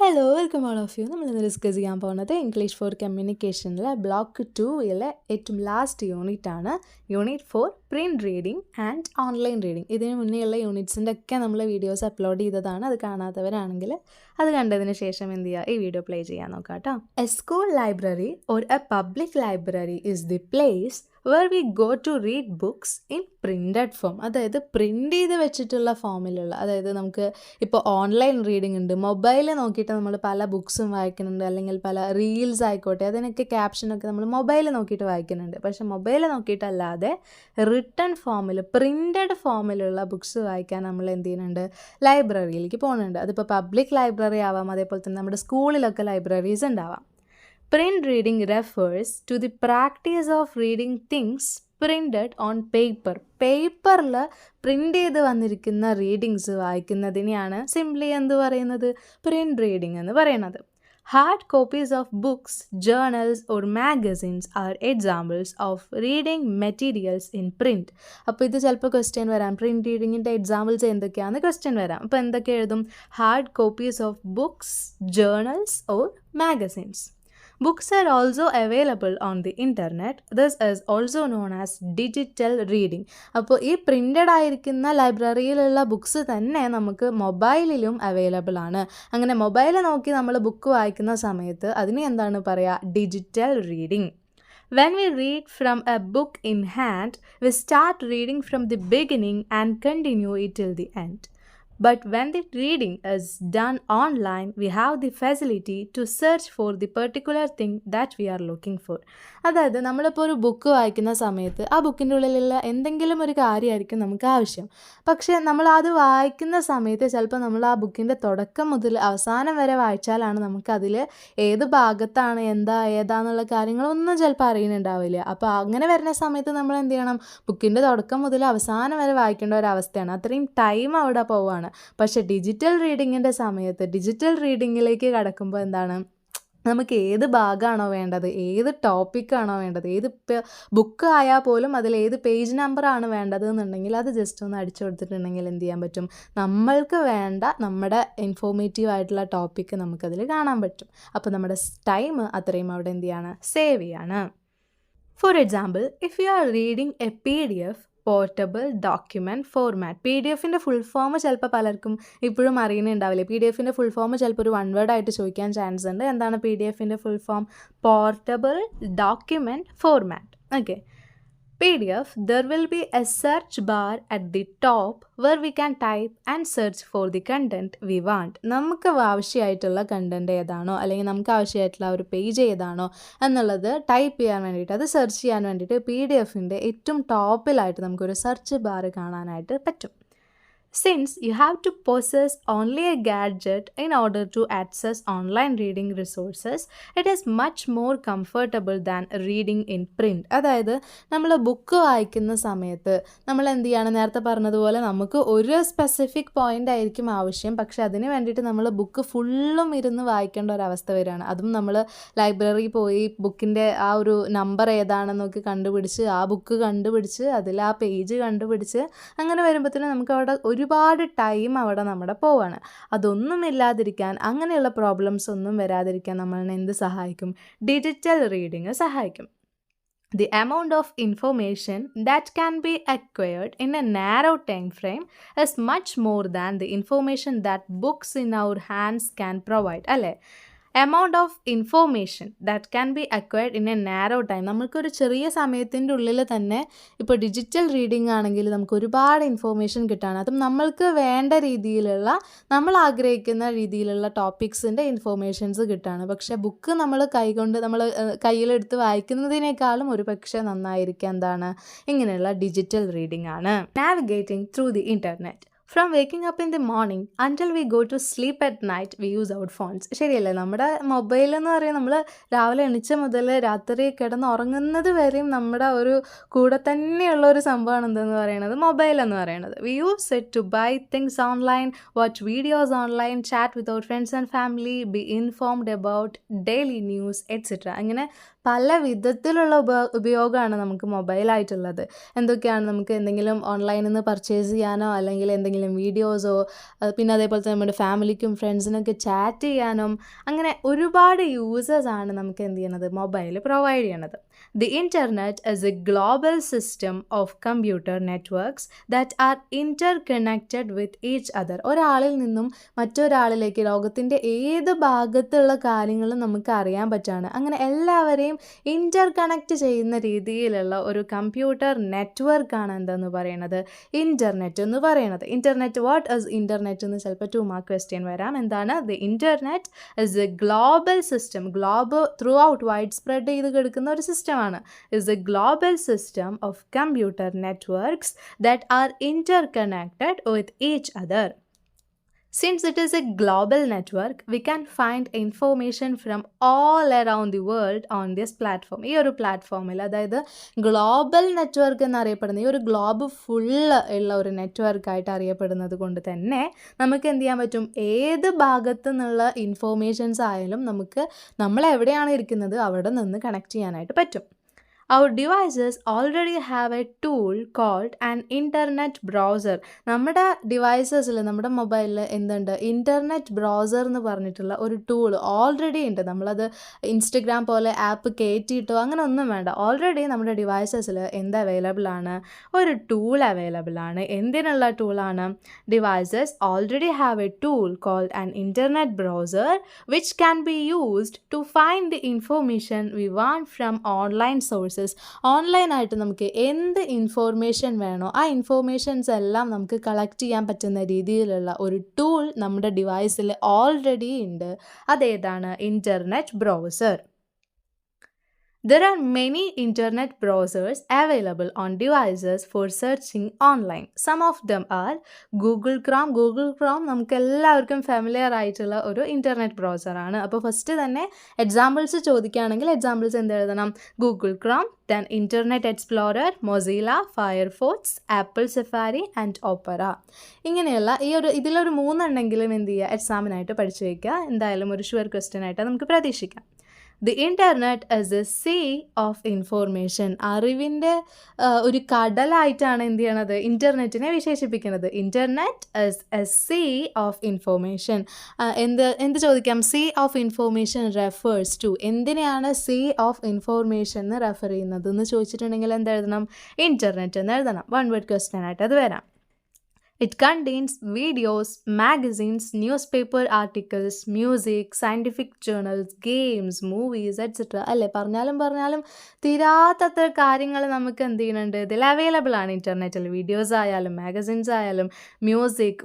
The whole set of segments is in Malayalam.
Hello welcome all of you. നമ്മളിന്ന് ഡിസ്കസ് ചെയ്യാൻ പോകുന്നത് ഇംഗ്ലീഷ് ഫോർ കമ്മ്യൂണിക്കേഷനിലെ ബ്ലോക്ക് 2-ലെ ഏറ്റവും ലാസ്റ്റ് യൂണിറ്റ് ആണ്. Unit 4 print reading and online reading. ഇതിന് മുന്നേയുള്ള യൂണിറ്റ്സിൻ്റെ ഒക്കെ നമ്മൾ വീഡിയോസ് അപ്ലോഡ് ചെയ്തതാണ്. അത് കാണാത്തവരാണെങ്കിൽ അത് കണ്ടതിന് ശേഷം എന്ത് ചെയ്യുക, ഈ വീഡിയോ പ്ലേ ചെയ്യാൻ നോക്കാം കേട്ടോ. A school library or A public library is the place where we go to read books in printed form. അതായത് പ്രിൻ്റ് ചെയ്ത് വെച്ചിട്ടുള്ള ഫോമിലുള്ള, അതായത് നമുക്ക് ഇപ്പോൾ ഓൺലൈൻ റീഡിംഗ് ഉണ്ട്, മൊബൈലിൽ നോക്കിയിട്ട് നമ്മൾ പല ബുക്സും വായിക്കുന്നുണ്ട്, അല്ലെങ്കിൽ പല റീൽസ് ആയിക്കോട്ടെ, അതിനൊക്കെ ക്യാപ്ഷനൊക്കെ നമ്മൾ മൊബൈലിൽ നോക്കിയിട്ട് വായിക്കുന്നുണ്ട്. പക്ഷെ മൊബൈലിൽ നോക്കിയിട്ടല്ലാതെ റിട്ടൺ ഫോമിൽ പ്രിൻ്റഡ് ഫോമിലുള്ള ബുക്സ് വായിക്കാൻ നമ്മൾ എന്ത് ചെയ്യുന്നുണ്ട്, ലൈബ്രറിയിലേക്ക് പോകുന്നുണ്ട്. അതിപ്പോൾ പബ്ലിക് ലൈബ്രറി ആവാം, അതേപോലെ തന്നെ നമ്മുടെ സ്കൂളിലൊക്കെ ലൈബ്രറീസ് ഉണ്ടാവാം. Print reading refers to the practice of reading things printed on paper. പേപ്പറിൽ പ്രിൻ്റ് ചെയ്ത് വന്നിരിക്കുന്ന റീഡിങ്സ് വായിക്കുന്നതിനെയാണ് സിംപ്ലി എന്ത് പറയുന്നത്, പ്രിൻ്റ് റീഡിംഗ് എന്ന് പറയുന്നത്. Hard copies of books, journals or magazines are examples of reading materials in print. അപ്പോൾ ഇത് ചിലപ്പോൾ ക്വസ്റ്റ്യൻ വരാം, പ്രിൻറ്റ് റീഡിങ്ങിൻ്റെ എക്സാമ്പിൾസ് എന്തൊക്കെയാണെന്ന് ക്വസ്റ്റ്യൻ വരാം. അപ്പോൾ എന്തൊക്കെ എഴുതും, hard copies of books, journals or magazines. Books are also available on the internet. This is also known as digital reading. അപ്പോൾ ഈ പ്രിൻ്റഡ് ആയിരിക്കുന്ന ലൈബ്രറിയിലുള്ള ബുക്സ് തന്നെ നമുക്ക് മൊബൈലിലും അവൈലബിൾ ആണ്. അങ്ങനെ മൊബൈൽ നോക്കി നമ്മൾ ബുക്ക് വായിക്കുന്ന സമയത്ത് അതിന് എന്താണ് പറയുക, digital reading. When we read from a book in hand, we start reading from the beginning and continue it till the end. But when the reading is done online, we have the facility to search for the particular thing that we are looking for. അതായത് നമ്മളിപ്പോൾ ഒരു ബുക്ക് വായിക്കുന്ന സമയത്ത് ആ ബുക്കിൻ്റെ ഉള്ളിലുള്ള എന്തെങ്കിലും ഒരു കാര്യമായിരിക്കും നമുക്ക് ആവശ്യം. പക്ഷേ നമ്മൾ അത് വായിക്കുന്ന സമയത്ത് ചിലപ്പോൾ നമ്മൾ ആ ബുക്കിൻ്റെ തുടക്കം മുതൽ അവസാനം വരെ വായിച്ചാലാണ് നമുക്കതിൽ ഏത് ഭാഗത്താണ് ഏതാന്നുള്ള കാര്യങ്ങളൊന്നും ചിലപ്പോൾ അറിയുന്നുണ്ടാവില്ല. അപ്പോൾ അങ്ങനെ വരുന്ന സമയത്ത് നമ്മൾ എന്ത് ചെയ്യണം, ബുക്കിൻ്റെ തുടക്കം മുതൽ അവസാനം വരെ വായിക്കേണ്ട ഒരവസ്ഥയാണ്. അത്രയും ടൈം അവിടെ പോവുകയാണ്. പക്ഷേ ഡിജിറ്റൽ റീഡിങ്ങിൻ്റെ സമയത്ത്, ഡിജിറ്റൽ റീഡിങ്ങിലേക്ക് കടക്കുമ്പോൾ എന്താണ്, നമുക്ക് ഏത് ഭാഗമാണോ വേണ്ടത്, ഏത് ടോപ്പിക്കാണോ വേണ്ടത്, ഏത് ബുക്ക് ആയാൽ പോലും അതിൽ ഏത് പേജ് നമ്പറാണ് വേണ്ടത് എന്നുണ്ടെങ്കിൽ അത് ജസ്റ്റ് ഒന്ന് അടിച്ചു കൊടുത്തിട്ടുണ്ടെങ്കിൽ എന്ത് ചെയ്യാൻ പറ്റും, നമ്മൾക്ക് വേണ്ട നമ്മുടെ ഇൻഫോർമേറ്റീവ് ആയിട്ടുള്ള ടോപ്പിക്ക് നമുക്കതിൽ കാണാൻ പറ്റും. അപ്പോൾ നമ്മുടെ ടൈം അത്രയും അവിടെ എന്ത് ചെയ്യാണ്, സേവ് ചെയ്യാണ്. For example, if you are reading a PDF portable document format. PDF-ൻ്റെ ഫുൾ ഫോം ചിലപ്പോൾ പലർക്കും ഇപ്പോഴും അറിയുന്നുണ്ടാവില്ല. PDF-ൻ്റെ ഫുൾ ഫോം ചിലപ്പോൾ ഒരു 1 വേർഡ് ആയിട്ട് ചോദിക്കാൻ ചാൻസ് ഉണ്ട്. എന്താണ് PDF-ൻ്റെ full form? Portable document format. Okay. PDF, there will be a search bar at the top where we can type and search for the content we want. നമുക്ക് ആവശ്യമായിട്ടുള്ള കണ്ടൻറ്റ് ഏതാണോ, അല്ലെങ്കിൽ നമുക്ക് ആവശ്യമായിട്ടുള്ള ഒരു പേജ് ഏതാണോ എന്നുള്ളത് ടൈപ്പ് ചെയ്യാൻ വേണ്ടിയിട്ട്, അത് സെർച്ച് ചെയ്യാൻ വേണ്ടിയിട്ട് PDF-ൻ്റെ ഏറ്റവും ടോപ്പിലായിട്ട് നമുക്കൊരു സെർച്ച് ബാർ കാണാനായിട്ട് പറ്റും. Since you have to possess only a gadget in order to access online reading resources, it is much more comfortable than reading in print. അതായത് നമ്മൾ ബുക്ക് വായിക്കുന്ന സമയത്ത് നമ്മൾ എന്ത് ചെയ്യണം, നേരത്തെ പറഞ്ഞതുപോലെ നമുക്ക് ഒരു സ്പെസിഫിക് പോയിൻ്റ് ആയിരിക്കും ആവശ്യം, പക്ഷെ അതിന് വേണ്ടിയിട്ട് നമ്മൾ ബുക്ക് ഫുള്ളും ഇരുന്ന് വായിക്കേണ്ട ഒരവസ്ഥ വരികയാണ്. അതും നമ്മൾ ലൈബ്രറി പോയി ബുക്കിൻ്റെ ആ ഒരു നമ്പർ ഏതാണെന്നൊക്കെ കണ്ടുപിടിച്ച് ആ ബുക്ക് കണ്ടുപിടിച്ച് അതിൽ ആ പേജ് കണ്ടുപിടിച്ച് അങ്ങനെ വരുമ്പോഴത്തേനും നമുക്ക് അവിടെ ഒരുപാട് ടൈം അവിടെ നമ്മുടെ പോവാണ്. അതൊന്നും ഇല്ലാതിരിക്കാൻ, അങ്ങനെയുള്ള പ്രോബ്ലംസ് ഒന്നും വരാതിരിക്കാൻ നമ്മളെ എന്ത് സഹായിക്കും, ഡിജിറ്റൽ റീഡിങ് സഹായിക്കും. The amount of information that can be acquired in a narrow time frame is much more than the information that books in our hands can provide. അല്ലേ? Amount of information that can be acquired in A narrow time. നമുക്കൊരു ചെറിയ സമയത്തിൻ്റെ ഉള്ളിൽ തന്നെ ഇപ്പോൾ ഡിജിറ്റൽ റീഡിംഗ് ആണെങ്കിൽ നമുക്ക് ഒരുപാട് ഇൻഫോർമേഷൻ കിട്ടുകയാണ്. അതും നമ്മൾക്ക് വേണ്ട രീതിയിലുള്ള, നമ്മൾ ആഗ്രഹിക്കുന്ന രീതിയിലുള്ള ടോപ്പിക്സിൻ്റെ ഇൻഫോർമേഷൻസ് കിട്ടുകയാണ്. പക്ഷേ ബുക്ക് നമ്മൾ കയ്യിലെടുത്ത് വായിക്കുന്നതിനേക്കാളും ഒരു പക്ഷേ നന്നായിരിക്കുക എന്താണ്, ഇങ്ങനെയുള്ള ഡിജിറ്റൽ റീഡിംഗ് ആണ്. Navigating through the internet. From waking up in the morning until we go to sleep at night, we use our phones. ശരിയല്ലേ? നമ്മുടെ മൊബൈൽ എന്ന് പറയുന്നത് നമ്മൾ രാവിലെ എണീച്ച മുതൽ രാത്രി കിടന്ന് ഉറങ്ങുന്നത് വരെയും നമ്മുടെ ഒരു കൂടെ തന്നെയുള്ള ഒരു സംഭവമാണ് എന്തെന്ന് പറയുന്നത്, മൊബൈൽ എന്ന് പറയുന്നത്. We use it to buy things online, watch videos online, chat with our friends and family, be informed about daily news, etc. അങ്ങനെ പല വിധത്തിലുള്ള ഉപയോഗമാണ് നമുക്ക് മൊബൈലായിട്ടുള്ളത്. എന്തൊക്കെയാണ്, നമുക്ക് എന്തെങ്കിലും ഓൺലൈനിൽ നിന്ന് പർച്ചേസ് ചെയ്യാനോ അല്ലെങ്കിൽ എന്തെങ്കിലും എന്തെങ്കിലും വീഡിയോസോ പിന്നെ അതേപോലെ തന്നെ നമ്മുടെ ഫാമിലിക്കും ഫ്രണ്ട്സിനൊക്കെ ചാറ്റ് ചെയ്യാനും അങ്ങനെ ഒരുപാട് യൂസേഴ്സാണ് നമുക്ക് എന്ത് ചെയ്യണത് മൊബൈൽ പ്രൊവൈഡ് ചെയ്യണത്. The internet is a global system of computer networks that are interconnected with each other. ഒരാളിൽ നിന്നും മറ്റൊരാളിലേക്ക് ലോകത്തിൻ്റെ ഏത് ഭാഗത്തുള്ള കാര്യങ്ങളും നമുക്ക് അറിയാൻ പറ്റുകയാണ്. അങ്ങനെ എല്ലാവരെയും ഇൻ്റർ കണക്ട് ചെയ്യുന്ന രീതിയിലുള്ള ഒരു കമ്പ്യൂട്ടർ നെറ്റ്വർക്കാണ് എന്താന്ന് പറയുന്നത് ഇൻ്റർനെറ്റ് എന്ന് പറയുന്നത്. ഇൻ്റർനെറ്റ് വാട്ട് ഇസ് ഇൻ്റർനെറ്റ് എന്ന് ചിലപ്പോൾ 2 മാർക്ക് ക്വസ്റ്റ്യൻ വരാം. എന്താണ് the internet is A global system. Globe through out wide spread ചെയ്ത് കിടക്കുന്ന ഒരു സിസ്റ്റമാണ്. is a global system of computer networks that are interconnected with each other. Since it is a global network, we can find information from all around the world on this platform. ഈ ഒരു പ്ലാറ്റ്ഫോമിൽ അതായത് ഗ്ലോബൽ നെറ്റ്വർക്ക് എന്നറിയപ്പെടുന്ന ഈ ഒരു ഗ്ലോബ് ഫുള്ള് ഉള്ള ഒരു നെറ്റ്വർക്കായിട്ട് അറിയപ്പെടുന്നത് കൊണ്ട് തന്നെ നമുക്ക് എന്ത് ചെയ്യാൻ പറ്റും, ഏത് ഭാഗത്തു നിന്നുള്ള ഇൻഫോർമേഷൻസ് ആയാലും നമുക്ക് നമ്മൾ എവിടെയാണ് ഇരിക്കുന്നത് അവിടെ നിന്ന് കണക്ട് ചെയ്യാനായിട്ട് പറ്റും. Our devices already have a tool called an internet browser. നമ്മുടെ ഡിവൈസസിൽ നമ്മുടെ മൊബൈലിൽ എന്തുണ്ട്, ഇൻ്റർനെറ്റ് ബ്രൗസർ എന്ന് പറഞ്ഞിട്ടുള്ള ഒരു ടൂൾ ഓൾറെഡി ഉണ്ട്. നമ്മളത് ഇൻസ്റ്റഗ്രാം പോലെ ആപ്പ് കയറ്റിയിട്ടോ അങ്ങനെ ഒന്നും വേണ്ട. ഓൾറെഡി നമ്മുടെ ഡിവൈസസിൽ എന്ത് അവൈലബിൾ ആണ്, ഒരു ടൂൾ അവൈലബിൾ ആണ്. എന്തിനുള്ള ടൂളാണ്? Devices already have a tool called an internet browser which can be used to find the information we want from online sources. ഓൺലൈനായിട്ട് നമുക്ക് എന്ത് ഇൻഫോർമേഷൻ വേണോ ആ ഇൻഫോർമേഷൻസ് എല്ലാം നമുക്ക് കളക്ട് ചെയ്യാൻ പറ്റുന്ന രീതിയിലുള്ള ഒരു ടൂൾ നമ്മുടെ ഡിവൈസിൽ ഓൾറെഡി ഉണ്ട്. അതേതാണ്? Internet browser. There are many internet browsers available on devices for searching online. Some of them are Google Chrome. Google Chrome നമുക്ക് എല്ലാവർക്കും ഫെമിലിയർ ആയിട്ടുള്ള ഒരു ഇൻ്റർനെറ്റ് ബ്രൗസറാണ്. അപ്പോൾ ഫസ്റ്റ് തന്നെ എക്സാമ്പിൾസ് ചോദിക്കുകയാണെങ്കിൽ എക്സാമ്പിൾസ് എന്ത് എഴുതണം? Google Chrome, then Internet Explorer, Mozilla, Firefox, Apple Safari and Opera. ഇങ്ങനെയുള്ള ഇതിലൊരു 3 ഉണ്ടെങ്കിലും എന്ത് ചെയ്യുക, എക്സാമിനായിട്ട് പഠിച്ചു വയ്ക്കുക. എന്തായാലും ഒരു ഷുവർ ക്വസ്റ്റ്യൻ ആയിട്ട് നമുക്ക് പ്രതീക്ഷിക്കാം. The internet is a sea of information. അറിവിൻ്റെ ഒരു കടലായിട്ടാണ് എന്ത് ചെയ്യണത്, ഇൻ്റർനെറ്റിനെ വിശേഷിപ്പിക്കുന്നത്. Internet is a sea of information. എന്ത് ചോദിക്കാം? Sea of information refers to. എന്തിനെയാണ് സീ ഓഫ് ഇൻഫോർമേഷൻ എന്ന് റെഫർ ചെയ്യുന്നത് എന്ന് ചോദിച്ചിട്ടുണ്ടെങ്കിൽ എന്തെഴുതണം? ഇൻ്റർനെറ്റ് എന്ന് എഴുതണം. 1 വേർഡ് ക്വസ്റ്റ്യൻ ആയിട്ട് അത് വരാം. It contains videos, magazines, newspaper articles, music, scientific journals, games, movies, etc. അല്ലേ, പറഞ്ഞാലും തീരാത്തത്ര കാര്യങ്ങൾ നമുക്ക് എന്ത് ചെയ്യുന്നുണ്ട്, ഇതിൽ അവൈലബിൾ ആണ് ഇൻ്റർനെറ്റിൽ. വീഡിയോസ് ആയാലും മാഗസിൻസ് ആയാലും മ്യൂസിക്,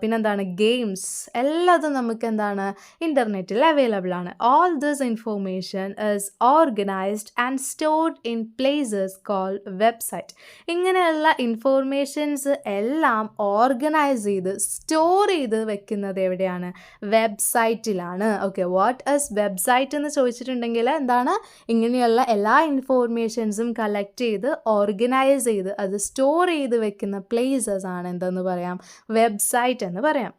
പിന്നെന്താണ് ഗെയിംസ്, എല്ലാതും നമുക്ക് എന്താണ് ഇൻ്റർനെറ്റിൽ അവൈലബിൾ ആണ്. All this information is organised and stored in places called website. ഇങ്ങനെയുള്ള ഇൻഫോർമേഷൻസ് എല്ലാം ഓർഗനൈസ് ചെയ്ത് സ്റ്റോർ ചെയ്ത് വെക്കുന്നത് എവിടെയാണ്? വെബ്സൈറ്റിലാണ്. ഓക്കെ, വാട്ട് ഈസ് വെബ്സൈറ്റ് എന്ന് ചോദിച്ചിട്ടുണ്ടെങ്കിൽ എന്താണ്, ഇങ്ങനെയുള്ള എല്ലാ ഇൻഫോർമേഷൻസും കളക്ട് ചെയ്ത് ഓർഗനൈസ് ചെയ്ത് അത് സ്റ്റോർ ചെയ്ത് വെക്കുന്ന പ്ലേസസ് ആണ് എന്തെന്ന് പറയാം? വെബ്സൈറ്റ് എന്ന് പറയാം.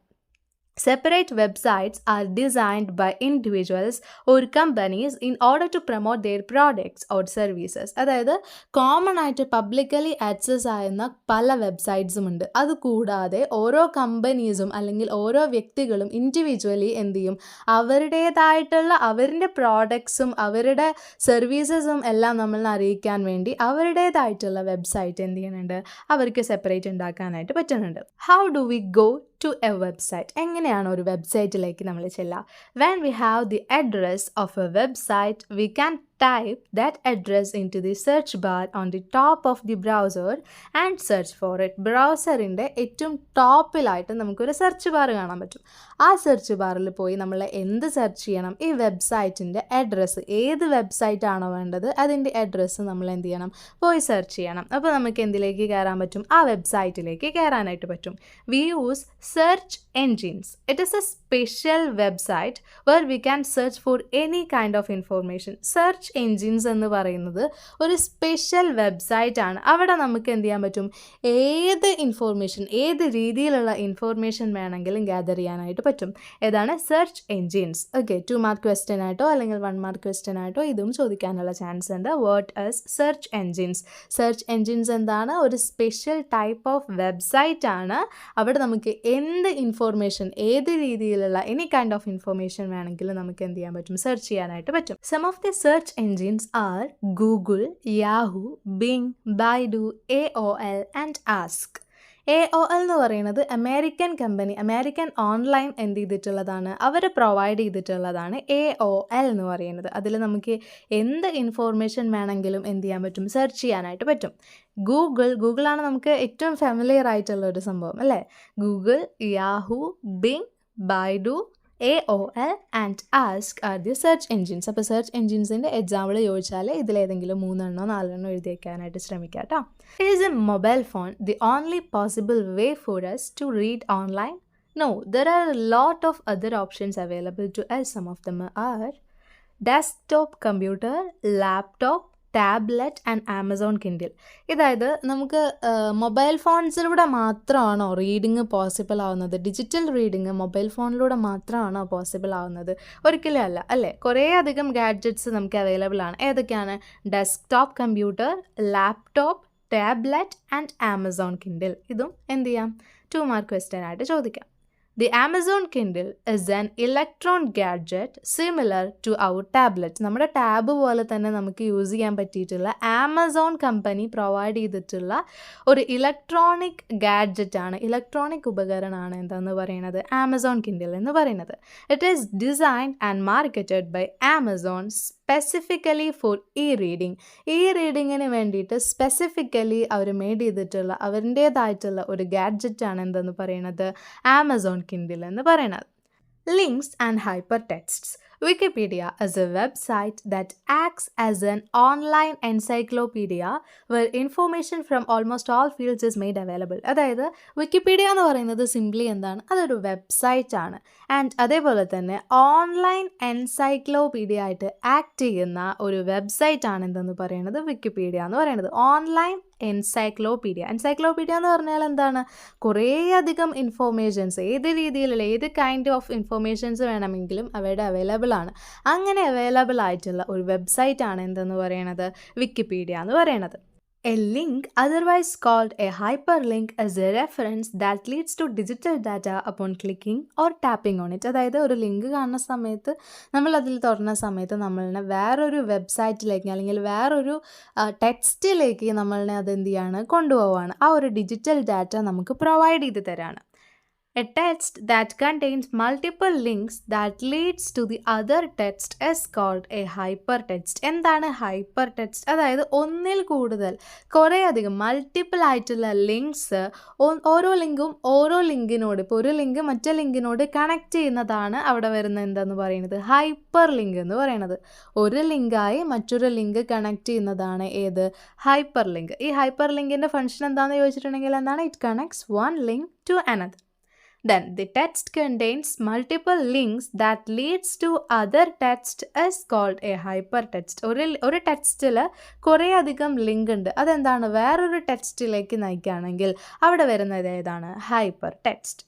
Separate websites are designed by individuals or companies in order to promote their products or services. അതായത് കോമൺ ആയിട്ട് പബ്ലിക്കലി ആക്സസ് ആകുന്ന പല വെബ്സൈറ്റ്സും ഉണ്ട്. അതുകൂടാതെ ഓരോ കമ്പനീസും അല്ലെങ്കിൽ ഓരോ വ്യക്തികളും ഇൻഡിവിജ്വലി എന്ത് ചെയ്യും, അവരുടേതായിട്ടുള്ള അവരുടെ പ്രോഡക്ട്സും അവരുടെ സർവീസസും എല്ലാം നമ്മളെ അറിയിക്കാൻ വേണ്ടി അവരുടേതായിട്ടുള്ള വെബ്സൈറ്റ് എന്ത് ചെയ്യുന്നുണ്ട്, അവർക്ക് സെപ്പറേറ്റ് ഉണ്ടാക്കാനായിട്ട് പറ്റുന്നുണ്ട്. How do we go to a website? എങ്ങനെയാണ് ഒരു വെബ്സൈറ്റിലേക്ക് നമ്മൾ ചെല്ലുക? When we have the address of a website, we can type that address into the search bar on the top of the browser and search for it. ബ്രൗസറിൻ്റെ ഏറ്റവും ടോപ്പിലായിട്ട് നമുക്കൊരു സെർച്ച് ബാർ കാണാൻ പറ്റും. ആ സെർച്ച് ബാറിൽ പോയി നമ്മൾ എന്ത് സെർച്ച് ചെയ്യണം? ഈ വെബ്സൈറ്റിൻ്റെ അഡ്രസ്സ്, ഏത് വെബ്സൈറ്റ് ആണോ വേണ്ടത് അതിൻ്റെ അഡ്രസ്സ് നമ്മൾ എന്ത് ചെയ്യണം, പോയി സെർച്ച് ചെയ്യണം. അപ്പോൾ നമുക്ക് എന്തിലേക്ക് കയറാൻ പറ്റും? ആ വെബ്സൈറ്റിലേക്ക് കയറാനായിട്ട് പറ്റും. We use search engines. It is a special website where we can search for any kind of information. Search search engines എന്ന് പറയുന്നത് ഒരു സ്പെഷ്യൽ വെബ്സൈറ്റ് ആണ്. അവിടെ നമുക്ക് എന്ത് ചെയ്യാൻ പറ്റും, ഏത് ഇൻഫോർമേഷൻ, ഏത് രീതിയിലുള്ള ഇൻഫോർമേഷൻ വേണമെങ്കിലും ഗ്യാദർ ചെയ്യാനായിട്ട് പറ്റും. ഏതാണ് search engines. Okay, 2 mark question ആയിട്ടോ അല്ലെങ്കിൽ 1 മാർക്ക് ക്വസ്റ്റ്യൻ ആയിട്ടോ ഇതും ചോദിക്കാനുള്ള ചാൻസ് ഉണ്ട്. What is search engines? Search engines എന്താണ്? ഒരു സ്പെഷ്യൽ ടൈപ്പ് ഓഫ് വെബ്സൈറ്റ് ആണ്. അവിടെ നമുക്ക് എന്ത് ഇൻഫോർമേഷൻ, ഏത് രീതിയിലുള്ള എനി കൈൻഡ് ഓഫ് ഇൻഫോർമേഷൻ വേണമെങ്കിലും നമുക്ക് എന്ത് ചെയ്യാൻ പറ്റും, സെർച്ച് ചെയ്യാനായിട്ട് പറ്റും. Some of the search engines are Google, Yahoo, Bing, Baidu, AOL and Ask. AOL എന്ന് പറയുന്നത് അമേരിക്കൻ കമ്പനി, അമേരിക്കൻ ഓൺലൈൻ എന്ത് ചെയ്തിട്ടുള്ളതാണ്, അവർ പ്രൊവൈഡ് ചെയ്തിട്ടുള്ളതാണ് AOL എന്ന് പറയുന്നത്. അതിൽ നമുക്ക് എന്ത് ഇൻഫോർമേഷൻ വേണമെങ്കിലും എന്ത് ചെയ്യാൻ പറ്റും, സെർച്ച് ചെയ്യാനായിട്ട് പറ്റും. ഗൂഗിളാണ് നമുക്ക് ഏറ്റവും ഫെമിലിയർ ആയിട്ടുള്ള ഒരു സംഭവം അല്ലേ. Google, Yahoo, Bing, Baidu, AOL and Ask are the search engines. അപ്പോൾ സെർച്ച് എൻജിൻസിൻ്റെ എക്സാമ്പിൾ ചോദിച്ചാൽ ഇതിലേതെങ്കിലും 3 or 4 എഴുതി വയ്ക്കാനായിട്ട് ശ്രമിക്കുക കേട്ടോ. Is a mobile phone the only possible way for us to read online? No, there are a lot of other options available to us. Some of them are desktop computer, laptop, tablet and Amazon Kindle. ഇതായത് നമുക്ക് മൊബൈൽ ഫോൺസിലൂടെ മാത്രമാണോ റീഡിങ് പോസിബിൾ ആവുന്നത്, ഡിജിറ്റൽ റീഡിങ് മൊബൈൽ ഫോണിലൂടെ മാത്രമാണോ പോസിബിൾ ആവുന്നത്? ഒരിക്കലും അല്ല അല്ലേ. കുറേ അധികം ഗാഡ്ജറ്റ്സ് നമുക്ക് അവൈലബിൾ ആണ്. ഏതൊക്കെയാണ്? Desktop computer, laptop, tablet and Amazon Kindle. ഇതും എന്ത് ചെയ്യാം, 2 മാർക്ക് ക്വസ്റ്റ്യൻ ആയിട്ട് ചോദിക്കാം. The Amazon Kindle is an electron gadget similar to our tablet. നമ്മുടെ ടാബ് പോലെ തന്നെ നമുക്ക് യൂസ് ചെയ്യാൻ പറ്റിയിട്ടുള്ള ആമസോൺ കമ്പനി പ്രൊവൈഡ് ചെയ്തിട്ടുള്ള ഒരു ഇലക്ട്രോണിക് ഗാഡ്ജറ്റ് ആണ്, ഇലക്ട്രോണിക് ഉപകരണമാണ് എന്താണെന്ന് പറയുന്നത്, ആമസോൺ കിൻഡിൽ എന്ന് പറയുന്നത്. It is designed and marketed by Amazon specifically for reading. റീഡിങ്ങിന് വേണ്ടിയിട്ട് സ്പെസിഫിക്കലി അവർ മെയ്ഡ് ചെയ്തിട്ടുള്ള അവരുടേതായിട്ടുള്ള ഒരു ഗാഡ്ജറ്റാണ് എന്തെന്ന് പറയുന്നത്, ആമസോൺ കിൻഡിൽ എന്ന് പറയുന്നത്. Links and hypertexts. Wikipedia is a website that acts as an online encyclopedia where information from almost all fields is made available. അതായത് വിക്കിപീഡിയ എന്ന് പറയുന്നത് സിംപ്ലി എന്താണ്, അതൊരു വെബ്സൈറ്റ് ആണ്. ആൻഡ് അതേപോലെ തന്നെ ഓൺലൈൻ എൻസൈക്ലോപീഡിയ ആയിട്ട് ആക്ട് ചെയ്യുന്ന ഒരു വെബ്സൈറ്റ് ആണ് എന്തെന്ന് പറയുന്നത് വിക്കിപീഡിയ എന്ന് പറയുന്നത്. ഓൺലൈൻ എൻസൈക്ലോപീഡിയ എന്ന് പറഞ്ഞാൽ എന്താണ്, കുറേയധികം ഇൻഫോർമേഷൻസ്, ഏത് രീതിയിലുള്ള ഏത് കൈൻഡ് ഓഫ് ഇൻഫോർമേഷൻസ് വേണമെങ്കിലും അവയുടെ അവൈലബിൾ ആണ്. അങ്ങനെ അവൈലബിൾ ആയിട്ടുള്ള ഒരു വെബ്സൈറ്റ് ആണ് എന്തെന്ന് പറയുന്നത്, വിക്കിപീഡിയ എന്ന് പറയുന്നത്. A link, otherwise called a hyperlink, is a reference that leads to digital data upon clicking or tapping on it. അതായത് ഒരു ലിങ്ക് കാണുന്ന സമയത്ത്, നമ്മൾ അതിൽ തുറന്ന സമയത്ത് നമ്മളിനെ വേറൊരു വെബ്സൈറ്റിലേക്ക് അല്ലെങ്കിൽ വേറൊരു ടെക്സ്റ്റിലേക്ക് നമ്മളിനെ അതെന്ത് ചെയ്യാണ്, കൊണ്ടുപോവാണ്. ആ ഒരു ഡിജിറ്റൽ ഡാറ്റ നമുക്ക് പ്രൊവൈഡ് ചെയ്ത് തരാണ്. A text that contains multiple links that leads to the other text is called a hypertext. എന്താണ് hypertext? അതായത് ഒന്നിൽ കൂടുതൽ കുറേ അധികം മൾട്ടിപ്പിൾ ആയിട്ടുള്ള ലിങ്ക്സ്, ഓരോ ലിങ്കും ഓരോ ലിങ്കിനോട്, ഇപ്പോൾ ഒരു ലിങ്ക് മറ്റേ ലിങ്കിനോട് കണക്ട് ചെയ്യുന്നതാണ് അവിടെ വരുന്ന എന്താന്ന് പറയുന്നത്, ഹൈപ്പർ ലിങ്ക് എന്ന് പറയുന്നത്. ഒരു ലിങ്കായി മറ്റൊരു ലിങ്ക് കണക്ട് ചെയ്യുന്നതാണ് ഏത്, ഹൈപ്പർ ലിങ്ക്. ഈ ഹൈപ്പർ ലിങ്കിൻ്റെ ഫംഗ്ഷൻ എന്താണെന്ന് ചോദിച്ചിട്ടുണ്ടെങ്കിൽ എന്താണ്, it connects one link to another. Then the text contains multiple links that leads to other text is called a hypertext. ഒരു ടെക്സ്റ്റിൽ കുറേ അധികം ലിങ്ക് ഉണ്ട്, അതെന്താണ്, വേറൊരു ടെക്സ്റ്റിലേക്ക് നയിക്കുകയാണെങ്കിൽ അവിടെ വരുന്നത് ഏതാണ്, hypertext.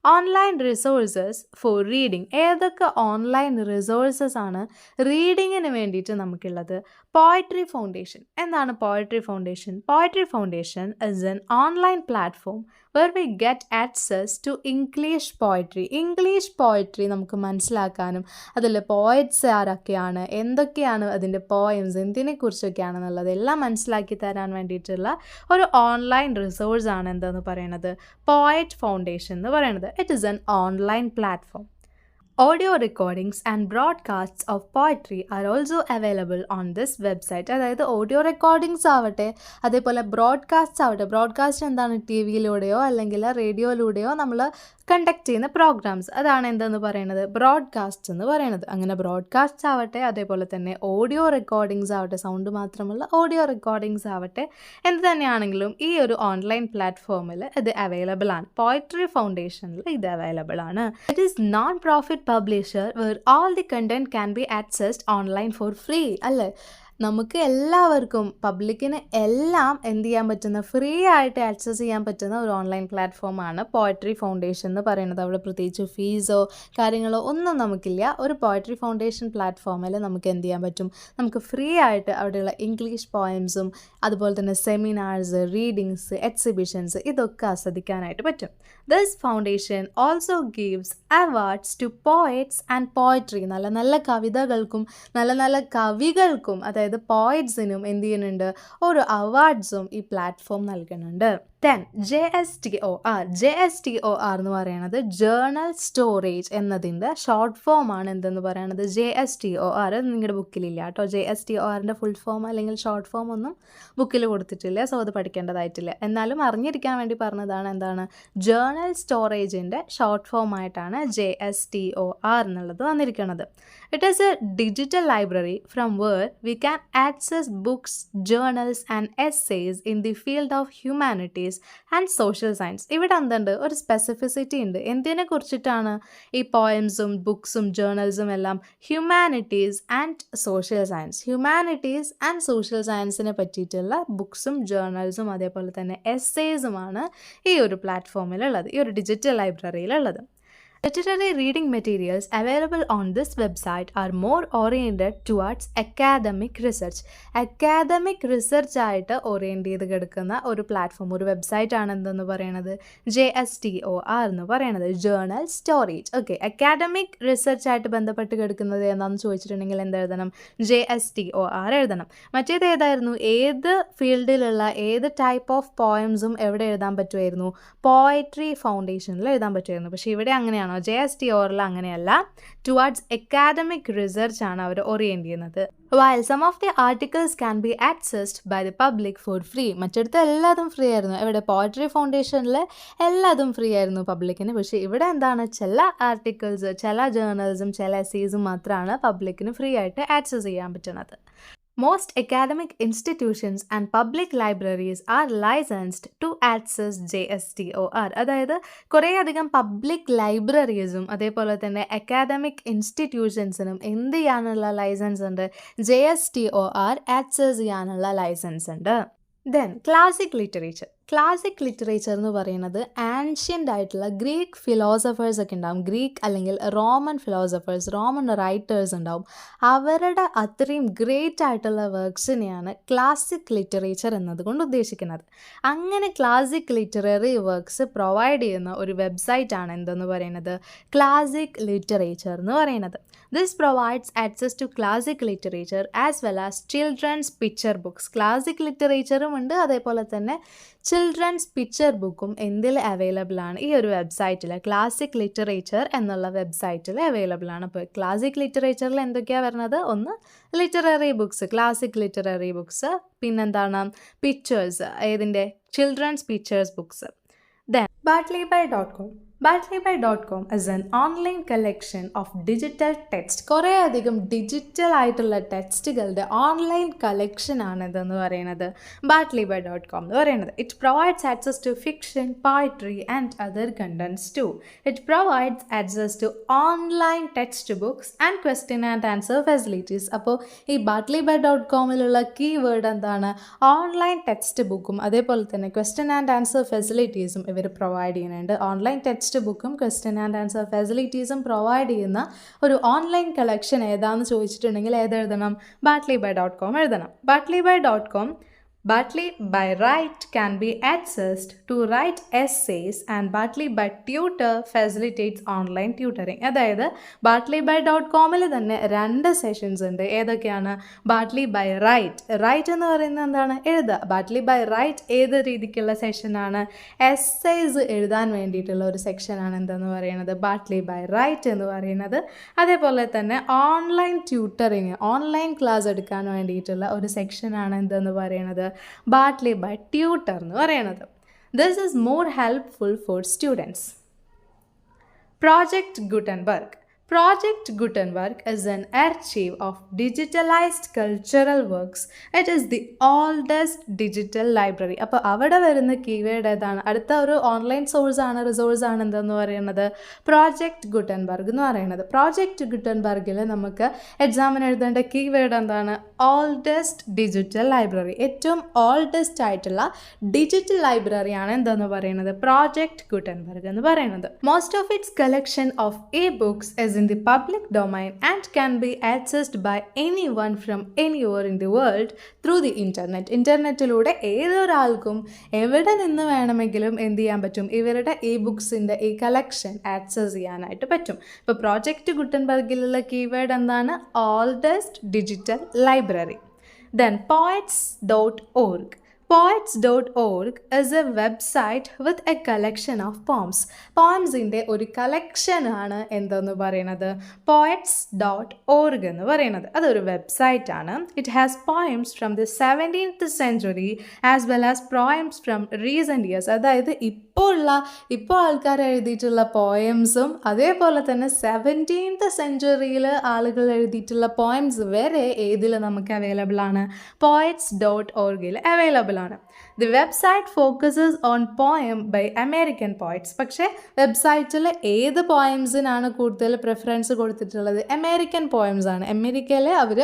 Online resources for reading. ഏതൊക്കെ ഓൺലൈൻ റിസോഴ്സസ് ആണ് റീഡിങ്ങിന് വേണ്ടിയിട്ട് നമുക്കുള്ളത്? Poetry Foundation. എന്താണ് Poetry Foundation? Poetry Foundation is an online platform where we get access to English poetry. English poetry നമുക്ക് മനസ്സിലാക്കാനും അതിൽ പോയറ്റ്സ് ആരൊക്കെയാണ്, എന്തൊക്കെയാണ് അതിൻ്റെ പോയംസ്, എന്തിനെക്കുറിച്ചൊക്കെയാണെന്നുള്ളത് എല്ലാം മനസ്സിലാക്കി തരാൻ വേണ്ടിയിട്ടുള്ള ഒരു ഓൺലൈൻ റിസോഴ്സാണ് എന്തെന്ന് പറയുന്നത്, പോയറ്റ് ഫൗണ്ടേഷൻ എന്ന് പറയുന്നത്. It is N online platform. Audio recordings and broadcasts of poetry are also available on this website. അതായത് ഓഡിയോ റെക്കോർഡിങ്സ് ആവട്ടെ, അതേപോലെ ബ്രോഡ്കാസ്റ്റ് ആവട്ടെ. ബ്രോഡ്കാസ്റ്റ് എന്താണ്, ടി വിയിലൂടെയോ അല്ലെങ്കിൽ റേഡിയോയിലൂടെയോ നമ്മൾ കണ്ടക്ട് ചെയ്യുന്ന പ്രോഗ്രാംസ്, അതാണ് എന്തെന്ന് പറയുന്നത്, ബ്രോഡ്കാസ്റ്റ് എന്ന് പറയുന്നത്. അങ്ങനെ ബ്രോഡ്കാസ്റ്റ് ആവട്ടെ, അതേപോലെ തന്നെ ഓഡിയോ റെക്കോർഡിങ്സ് ആവട്ടെ, സൗണ്ട് മാത്രമുള്ള ഓഡിയോ റെക്കോർഡിങ്സ് ആവട്ടെ, എന്ത് തന്നെയാണെങ്കിലും ഈ ഒരു ഓൺലൈൻ പ്ലാറ്റ്ഫോമിൽ ഇത് അവൈലബിൾ ആണ്. പോയട്രി ഫൗണ്ടേഷനിൽ ഇത് അവൈലബിൾ ആണ്. It is non profit publisher where all the content can be accessed online for free. അല്ലേ, നമുക്ക് എല്ലാവർക്കും, പബ്ലിക്കിന് എല്ലാം എന്ത് ചെയ്യാൻ പറ്റുന്ന, ഫ്രീ ആയിട്ട് ആക്സസ് ചെയ്യാൻ പറ്റുന്ന ഒരു ഓൺലൈൻ പ്ലാറ്റ്ഫോമാണ് പോയട്രി ഫൗണ്ടേഷൻ എന്ന് പറയുന്നത്. അവിടെ പ്രത്യേകിച്ച് ഫീസോ കാര്യങ്ങളോ ഒന്നും നമുക്കില്ല. ഒരു പോയട്രി ഫൗണ്ടേഷൻ പ്ലാറ്റ്ഫോമിൽ നമുക്ക് എന്ത് ചെയ്യാൻ പറ്റും, നമുക്ക് ഫ്രീ ആയിട്ട് അവിടെയുള്ള ഇംഗ്ലീഷ് പോയംസും അതുപോലെ തന്നെ സെമിനാർസ്, റീഡിങ്സ്, എക്സിബിഷൻസ് ഇതൊക്കെ ആസ്വദിക്കാനായിട്ട് പറ്റും. This foundation also gives awards to poets and poetry. നല്ല നല്ല കവിതകൾക്കും നല്ല നല്ല കവികൾക്കും, അതായത് പോയറ്റ്സിനും എന്ത് ചെയ്യുന്നുണ്ട്, ഒരു അവാർഡ്സും ഈ പ്ലാറ്റ്ഫോം നൽകുന്നുണ്ട്. ദെൻ JSTOR എന്ന് പറയുന്നത് ജേർണൽ സ്റ്റോറേജ് എന്നതിൻ്റെ ഷോർട്ട് ഫോം ആണ്. എന്തെന്ന് പറയുന്നത്, JSTOR. നിങ്ങളുടെ ബുക്കിലില്ല കേട്ടോ. JSTORൻ്റെ ഫുൾ ഫോം അല്ലെങ്കിൽ ഷോർട്ട് ഫോം ഒന്നും ബുക്കിൽ കൊടുത്തിട്ടില്ല, സോ അത് പഠിക്കേണ്ടതായിട്ടില്ല. എന്നാലും അറിഞ്ഞിരിക്കാൻ വേണ്ടി പറഞ്ഞതാണ്. എന്താണ്, ജേർണൽ സ്റ്റോറേജിൻ്റെ ഷോർട്ട് ഫോം ആയിട്ടാണ് JSTOR എന്നുള്ളത് വന്നിരിക്കുന്നത്. It is a digital library from where we can access books, journals and essays in the field of humanities and social science. ഇവിടെ എന്തുണ്ട്, ഒരു സ്പെസിഫിസിറ്റി ഉണ്ട്. എന്തിനെ കുറിച്ചിട്ടാണ് ഈ പോയംസും ബുക്സും ജേർണൽസും എല്ലാം? Humanities and social science. Humanities and social സയൻസിനെ പറ്റിയിട്ടുള്ള ബുക്സും ജേർണൽസും അതേപോലെ തന്നെ എസ്സേസുമാണ് ഈ ഒരു പ്ലാറ്റ്ഫോമിലുള്ളത്, ഈ ഒരു digital ലൈബ്രറിയിലുള്ളത്. Literary reading materials available on this website are more oriented towards academic research. Academic research ആയിട്ട് ഓറിയൻറ്റ് ചെയ്ത് കിടക്കുന്ന ഒരു പ്ലാറ്റ്ഫോം, ഒരു വെബ്സൈറ്റ് ആണ് എന്തെന്ന് പറയുന്നത്, JSTOR എന്ന് പറയുന്നത്, journal storage. Okay, academic research ആയിട്ട് ബന്ധപ്പെട്ട് കിടക്കുന്നത് എന്താണെന്ന് ചോദിച്ചിട്ടുണ്ടെങ്കിൽ എന്തെഴുതണം, JSTOR എഴുതണം. മറ്റേത് ഏതായിരുന്നു, ഏത് ഫീൽഡിലുള്ള ഏത് ടൈപ്പ് ഓഫ് പോയംസും എവിടെ എഴുതാൻ പറ്റുമായിരുന്നു, പോയട്രി ഫൗണ്ടേഷനിൽ എഴുതാൻ പറ്റുമായിരുന്നു. പക്ഷേ ഇവിടെ അങ്ങനെയാണോ, JSTORൽ അങ്ങനെയല്ല. ടുവാർഡ്സ് അക്കാഡമിക് റിസർച്ച് ആണ് അവർ ഓറിയൻറ്റ് ചെയ്യുന്നത്. While some of the articles can be accessed by the public for free. മറ്റടുത്ത് എല്ലാതും ഫ്രീ ആയിരുന്നു. ഇവിടെ പോയട്രി ഫൗണ്ടേഷനിൽ എല്ലാതും ഫ്രീ ആയിരുന്നു പബ്ലിക്കിന്. പക്ഷേ ഇവിടെ എന്താണ്, ചില ആർട്ടിക്കിൾസ്, ചില ജേർണൽസും ചില എസ്സേസും മാത്രമാണ് പബ്ലിക്കിന് ഫ്രീ ആയിട്ട് ആക്സസ് ചെയ്യാൻ പറ്റുന്നത്. Most academic institutions and public libraries are licensed to access JSTOR. അതായത് കുറേയധികം പബ്ലിക് ലൈബ്രറീസും അതേപോലെ തന്നെ അക്കാദമിക് ഇൻസ്റ്റിറ്റ്യൂഷൻസിനും എന്ത് ചെയ്യാനുള്ള ലൈസൻസ് ഉണ്ട്, JSTOR ആക്സസ് ചെയ്യാനുള്ള ലൈസൻസ് ഉണ്ട്. Then classic literature. Classic literature എന്ന് പറയുന്നത് ആൻഷ്യൻ്റ് ആയിട്ടുള്ള ഗ്രീക്ക് ഫിലോസഫേഴ്സ് ഒക്കെ ഉണ്ടാവും, ഗ്രീക്ക് അല്ലെങ്കിൽ റോമൻ ഫിലോസഫേഴ്സ്, റോമൻ റൈറ്റേഴ്സ് ഉണ്ടാവും. അവരുടെ അത്രയും ഗ്രേറ്റ് ആയിട്ടുള്ള വർക്ക്സിനെയാണ് ക്ലാസിക് ലിറ്ററേച്ചർ എന്നതുകൊണ്ട് ഉദ്ദേശിക്കുന്നത്. അങ്ങനെ ക്ലാസിക് ലിറ്റററി വർക്ക്സ് പ്രൊവൈഡ് ചെയ്യുന്ന ഒരു വെബ്സൈറ്റാണ് എന്തെന്ന് പറയുന്നത്, ക്ലാസിക് ലിറ്ററേച്ചർ എന്ന് പറയുന്നത്. This provides access to classic literature as well as children's picture books. Classic ലിറ്ററേച്ചറും ഉണ്ട്, അതേപോലെ തന്നെ ചിൽഡ്രൻസ് പിക്ചർ ബുക്കും എന്തിൽ അവൈലബിൾ ആണ്, ഈ ഒരു വെബ്സൈറ്റിൽ, ക്ലാസിക് ലിറ്ററേച്ചർ എന്നുള്ള വെബ്സൈറ്റിൽ അവൈലബിൾ ആണ്. അപ്പോൾ ക്ലാസിക് ലിറ്ററേച്ചറിൽ എന്തൊക്കെയാണ് വരുന്നത്, ഒന്ന് literary books, classic literary books, പിന്നെന്താണ് പിക്ചേഴ്സ്, ഏതിൻ്റെ, children's pictures books. Then bartleby.com. bartleby.com is an online collection of digital text. കുറേ അധികം ഡിജിറ്റൽ ആയിട്ടുള്ള ടെക്സ്റ്റുകളുടെ ഓൺലൈൻ കളക്ഷൻ ആണ് ഇതെന്ന് പറയുന്നത് bartleby.com എന്ന് പറയുന്നത്. It provides access to fiction, poetry and other contents too. It provides access to online text books and question and answer facilities. അപ്പോൾ ഈ bartleby.comലുള്ള കീവേഡ് എന്താണ്, ഓൺലൈൻ ടെക്സ്റ്റ് ബുക്കും അതേപോലെ തന്നെ ക്വസ്റ്റ്യൻ ആൻഡ് ആൻസർ ഫെസിലിറ്റീസും ഇവർ പ്രൊവൈഡ് ചെയ്യുന്നുണ്ട്. ഓൺലൈൻ ടെക്സ്റ്റ് ബുക്കും ക്വസ്റ്റ്യൻ ആൻഡ് ആൻസർ ഫെസിലിറ്റീസും പ്രൊവൈഡ് ചെയ്യുന്ന ഒരു ഓൺലൈൻ കളക്ഷൻ ഏതാണെന്ന് ചോദിച്ചിട്ടുണ്ടെങ്കിൽ ഏതെഴുതണം, bartleby.com എഴുതണം. bartleby.com Bartleby by Write can be accessed to write essays and Bartleby Tutor facilitates online tutoring. അതായത് bartleby.comൽ തന്നെ 2 സെഷൻസ് ഉണ്ട്. ഏതൊക്കെയാണ്, bartleby Write. റൈറ്റ് എന്ന് പറയുന്നത് എന്താണ്, എഴുതുക. bartleby Write ഏത് രീതിക്കുള്ള സെഷനാണ്, എസ്സേസ് എഴുതാൻ വേണ്ടിയിട്ടുള്ള ഒരു സെക്ഷനാണ് എന്തെന്ന് പറയുന്നത്, bartleby Write എന്ന് പറയുന്നത്. അതേപോലെ തന്നെ ഓൺലൈൻ ട്യൂട്ടറിങ്, ഓൺലൈൻ ക്ലാസ് എടുക്കാൻ വേണ്ടിയിട്ടുള്ള ഒരു സെക്ഷനാണ് എന്തെന്ന് പറയുന്നത്, bartleby Tutor എന്ന് പറയുന്നത്. This is more helpful for students. Project Gutenberg. Project Gutenberg is an archive of digitalized cultural works. It is the oldest digital library. അപ്പോൾ അവിടെ വരുന്ന കീവേഡ് ഏതാണ്? അടുത്ത ഒരു ഓൺലൈൻ റിസോഴ്സ് ആണ് എന്തെന്ന് പറയുന്നത്? പ്രോജക്റ്റ് ഗുട്ടൻബർഗ് എന്ന് പറയുന്നത്. പ്രോജക്റ്റ് ഗുട്ടൻബർഗിൽ നമുക്ക് എക്സാമിന് എഴുതേണ്ട കീവേഡ് എന്താണ്? Oldest digital library. ഏറ്റവും ഓൾഡസ്റ്റ് ആയിട്ടുള്ള ഡിജിറ്റൽ ലൈബ്രറിയാണ് എന്തെന്ന് പറയുന്നത്? പ്രോജക്റ്റ് ഗുട്ടൻബർഗ് എന്ന് പറയുന്നത്. Most of its collection of e-books is in the public domain and can be accessed by anyone from anywhere in the world through the internet. ഇന്റർനെറ്റിലൂടെ ഏതൊരാൾക്കും എവിടെ നിന്ന് വേണമെങ്കിലും എന്ത് ചെയ്യാൻ പറ്റും? ഇവരുടെ ബുക്സിൻ്റെ ഈ കളക്ഷൻ ആക്സസ് ചെയ്യാനായിട്ട് പറ്റും. ഇപ്പോൾ പ്രോജക്റ്റ് ഗുട്ടൻബർഗിലുള്ള കീവേഡ് എന്താണ്? Oldest digital library. Then poets.org. Poets.org is a website with a collection of poems. പോംസിൻ്റെ ഒരു കളക്ഷനാണ് എന്തെന്ന് പറയുന്നത്? poets.org എന്ന് പറയുന്നത്. അതൊരു വെബ്സൈറ്റാണ്. It has poems from the 17th century as well as poems from recent years. അതായത് ഇപ്പോൾ ആൾക്കാർ എഴുതിയിട്ടുള്ള പോയംസും അതേപോലെ തന്നെ 17th century ആളുകൾ എഴുതിയിട്ടുള്ള പോയംസ് വരെ ഏതിൽ നമുക്ക് അവൈലബിൾ ആണ്? poets.org അവൈലബിൾ ആണ്. The website focuses on poem by American poets. പക്ഷേ വെബ്സൈറ്റിൽ ഏത് പോയംസിനാണ് കൂടുതൽ പ്രിഫറൻസ് കൊടുത്തിട്ടുള്ളത്? അമേരിക്കൻ പോയംസ് ആണ്. അമേരിക്കയിൽ അവർ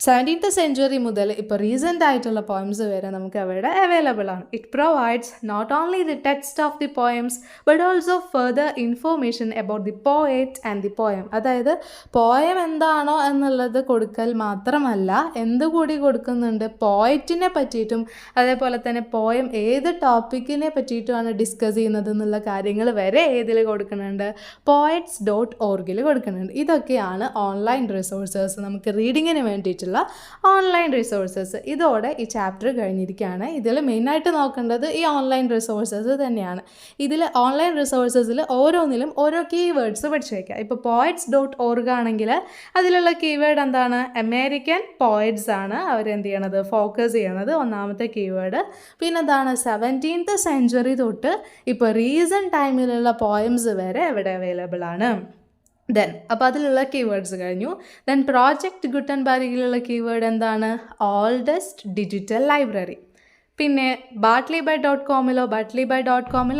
17th century മുതൽ ഇപ്പോൾ റീസെൻ്റ് ആയിട്ടുള്ള പോയംസ് വരെ നമുക്ക് അവിടെ അവൈലബിൾ ആണ്. It provides not only the text of the poems but also further information about the poet and the poem. അതായത് പോയം എന്താണോ എന്നുള്ളത് കൊടുക്കൽ മാത്രമല്ല, എന്തുകൂടി കൊടുക്കുന്നുണ്ട്? പോയറ്റിനെ പറ്റിയിട്ടും അതേപോലെ തന്നെ പോയം ഏത് ടോപ്പിക്കിനെ പറ്റിയിട്ടുമാണ് ഡിസ്കസ് ചെയ്യുന്നത് എന്നുള്ള കാര്യങ്ങൾ വരെ ഏതിൽ കൊടുക്കുന്നുണ്ട്? poets.org കൊടുക്കുന്നുണ്ട്. ഇതൊക്കെയാണ് ഓൺലൈൻ റിസോഴ്സസ്, നമുക്ക് റീഡിങ്ങിന് വേണ്ടിയിട്ടുള്ള ഓൺലൈൻ റിസോഴ്സസ്. ഇതോടെ ഈ ചാപ്റ്റർ കഴിഞ്ഞിരിക്കുകയാണ്. ഇതിൽ മെയിനായിട്ട് നോക്കേണ്ടത് ഈ ഓൺലൈൻ റിസോഴ്സസ് തന്നെയാണ്. ഇതിൽ ഓൺലൈൻ റിസോഴ്സസിൽ ഓരോന്നിലും ഓരോ കീവേഡ്സ് പഠിച്ചു വയ്ക്കുക. ഇപ്പോൾ poets.org ആണെങ്കിൽ അതിലുള്ള കീവേഡ് എന്താണ്? അമേരിക്കൻ പോയറ്റ്സ് ആണ് അവരെന്ത് ചെയ്യണത്? ഫോക്കസ് ചെയ്യണത് ഒന്നാമത്തെ കീവേഡ്. പിന്നെന്താണ്? 17th century തൊട്ട് ഇപ്പോൾ റീസെൻറ്റ് ടൈമിലുള്ള പോയംസ് വരെ ഇവിടെ അവൈലബിൾ ആണ്. അപ്പോൾ അതിലുള്ള കീവേഡ്സ് കഴിഞ്ഞു. ദെൻ പ്രോജക്റ്റ് ഗുട്ടൻബർഗിലുള്ള കീവേഡ് എന്താണ്? Oldest digital library. പിന്നെ bartleby.com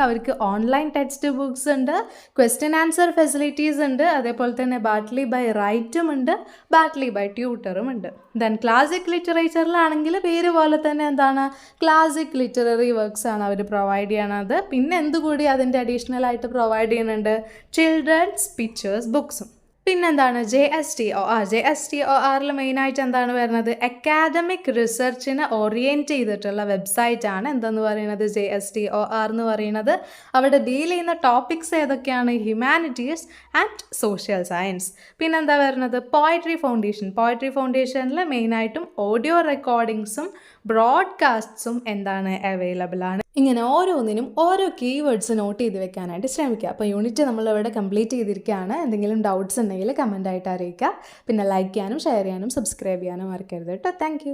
അവർക്ക് ഓൺലൈൻ ടെക്സ്റ്റ് ബുക്സ് ഉണ്ട്, ക്വസ്റ്റ്യൻ ആൻസർ ഫെസിലിറ്റീസ് ഉണ്ട്, അതേപോലെ തന്നെ bartleby റൈറ്റും ഉണ്ട്, bartleby ട്യൂട്ടറും ഉണ്ട്. ദെൻ ക്ലാസിക് ലിറ്ററേച്ചറിലാണെങ്കിൽ പേര് പോലെ തന്നെ എന്താണ്? ക്ലാസിക് ലിറ്റററി വർക്ക്സ് ആണ് അവർ പ്രൊവൈഡ് ചെയ്യണത്. പിന്നെ എന്തുകൂടി അതിൻ്റെ അഡീഷണൽ ആയിട്ട് പ്രൊവൈഡ് ചെയ്യുന്നുണ്ട്? ചിൽഡ്രൻസ് പിക്ചേഴ്സ് ബുക്സും. പിന്നെന്താണ്? JSTOR മെയിനായിട്ട് എന്താണ് വരുന്നത്? അക്കാദമിക് റിസർച്ചിനെ ഓറിയൻറ്റ് ചെയ്തിട്ടുള്ള വെബ്സൈറ്റാണ് എന്തെന്ന് പറയുന്നത്? JSTOR എന്ന് പറയുന്നത്. അവിടെ ഡീൽ ചെയ്യുന്ന ടോപ്പിക്സ് ഏതൊക്കെയാണ്? Humanities and social science. പിന്നെന്താ വരുന്നത്? പോയട്രി ഫൗണ്ടേഷനിൽ മെയിനായിട്ടും ഓഡിയോ റെക്കോർഡിങ്സും ബ്രോഡ്കാസ്റ്റ്സും എന്താണ്? അവൈലബിൾ ആണ്. ഇങ്ങനെ ഓരോന്നിനും ഓരോ കീവേഡ്സ് നോട്ട് ചെയ്ത് വെക്കാനായിട്ട് ശ്രമിക്കുക. അപ്പോൾ യൂണിറ്റ് നമ്മളിവിടെ കംപ്ലീറ്റ് ചെയ്തിരിക്കുകയാണ്. എന്തെങ്കിലും ഡൗട്ട്സ് ഉണ്ടെങ്കിൽ കമൻ്റായിട്ട് അറിയിക്കുക. പിന്നെ ലൈക്ക് ചെയ്യാനും ഷെയർ ചെയ്യാനും സബ്സ്ക്രൈബ് ചെയ്യാനും മറക്കരുത് കേട്ടോ. താങ്ക്